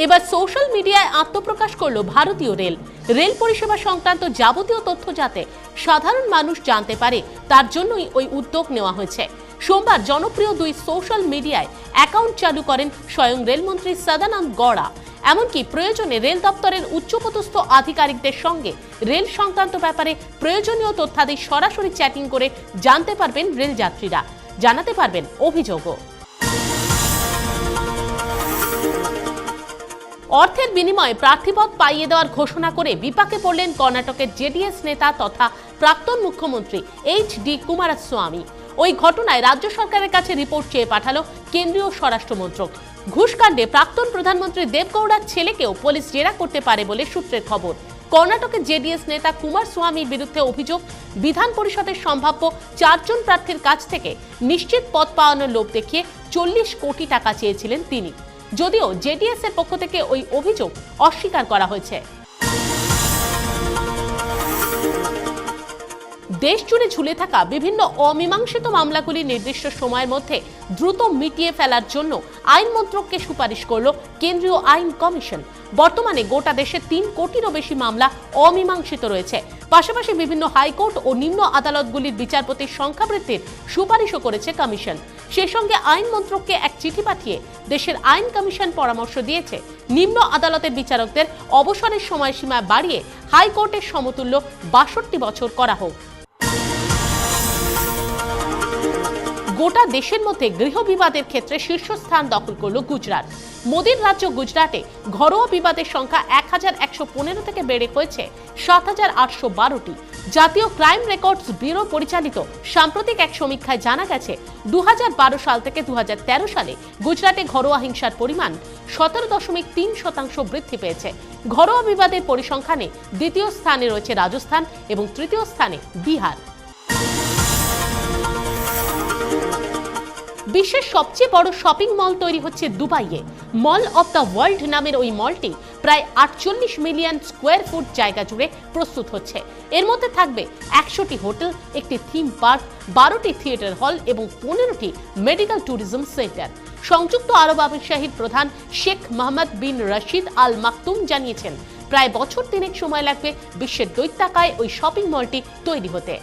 এবার সোশ্যাল মিডিয়ায় আত্মপ্রকাশ করলো ভারতীয় রেল পরিষেবা সংক্রান্ত যাবতীয় তথ্য যাতে সাধারণ মানুষ জানতে পারে তার জন্যই ওই উদ্যোগ নেওয়া হয়েছে। সোমবার জনপ্রিয় দুই সোশ্যাল মিডিয়ায় অ্যাকাউন্ট চালু করেন স্বয়ং রেলমন্ত্রী সদানন্দ গৌড়া। এমনকি প্রয়োজনে রেল দপ্তরের উচ্চপদস্থ আধিকারিকদের সঙ্গে রেল সংক্রান্ত ব্যাপারে প্রয়োজনীয় তথ্যাদি সরাসরি চ্যাটিং করে জানতে পারবেন রেল যাত্রীরা, জানাতে পারবেন অভিযোগও। অর্থের বিনিময়ে প্রার্থীপদ পাইয়ে দেওয়ার ঘোষণা করে বিপাকে পড়লেন কর্ণাটকের জেডিএস নেতা তথা প্রাক্তন মুখ্যমন্ত্রী এইচ.ডি. কুমারস্বামী। ওই ঘটনায় রাজ্য সরকারের কাছে রিপোর্ট চেয়ে পাঠালো কেন্দ্রীয় স্বরাষ্ট্র মন্ত্রক। ঘুষকাণ্ডে প্রাক্তন প্রধানমন্ত্রী দেবগৌড়ার ছেলেকেও পুলিশ জেরা করতে পারে বলে সূত্রের খবর। কর্ণাটকের জেডিএস নেতা কুমারস্বামীর বিরুদ্ধে অভিযোগ, বিধান পরিষদের সম্ভাব্য 4 জন প্রার্থীর কাছ থেকে নিশ্চিত পদ পাওয়ানোর লোভ দেখিয়ে 40 কোটি টাকা চেয়েছিলেন তিনি। যদিও জেডিএস এর পক্ষ থেকে ওই অভিযোগ অস্বীকার করা হয়েছে। দেশ জুড়ে ঝুলে থাকা বিভিন্ন অমীমাংসিত মামলাগুলি নির্দিষ্ট সময়ের মধ্যে দ্রুত মিটিয়ে ফেলার জন্য আইন মন্ত্রককে সুপারিশ করল কেন্দ্রীয় আইন কমিশন। বর্তমানে গোটা দেশে 3 কোটিরও বেশি মামলা অমীমাংসিত রয়েছে। পাশাপাশি বিভিন্ন হাইকোর্ট ও নিম্ন আদালতগুলির বিচারপতির সংখ্যা বৃদ্ধির সুপারিশও করেছে কমিশন। সেই সঙ্গে আইন মন্ত্রককে এক চিঠি পাঠিয়ে দেশের আইন কমিশন পরামর্শ দিয়েছে নিম্ন আদালতের বিচারকদের অবসরের সময়সীমা বাড়িয়ে হাইকোর্টের সমতুল্য 62 বছর করা হোক। গোটা দেশের মধ্যে গৃহ বিবাদের ক্ষেত্রে শীর্ষস্থান দখল করল গুজরাট। মোদির রাজ্য গুজরাটে ঘরোয়া বিবাদের সংখ্যা 1115 থেকে বেড়ে হয়েছে 7812টি। জাতীয় ক্রাইম রেকর্ডস ব্যুরো পরিচালিত সাম্প্রতিক এক সমীক্ষায় জানা গেছে 2012 সাল থেকে 2013 সালে গুজরাটে ঘরোয়া হিংসার পরিমাণ 17.3% বৃদ্ধি পেয়েছে। ঘরোয়া বিবাদের পরিসংখ্যানে দ্বিতীয় স্থানে রয়েছে রাজস্থান এবং তৃতীয় স্থানে বিহার। বিশ্বের সবচেয়ে বড় শপিং মল তৈরি হচ্ছে দুবাইয়ে। মল অফ দ্য ওয়ার্ল্ড নামের ওই মলটি প্রায় 48 মিলিয়ন স্কোয়ার ফুট জায়গা জুড়ে প্রস্তুত হচ্ছে। এর মধ্যে থাকবে 100টি হোটেল, একটি থিম পার্ক, 12টি থিয়েটার হল এবং 15টি মেডিকেল ট্যুরিজম সেন্টার। সংযুক্ত আরব আমিরশাহীর প্রধান শেখ মোহাম্মদ বিন রশিদ আল মাকতুম জানিয়েছেন, প্রায় বছর 3 সময় লাগবে বিশ্বের দৈত্যাকায় ওই শপিং মলটি তৈরি হতে।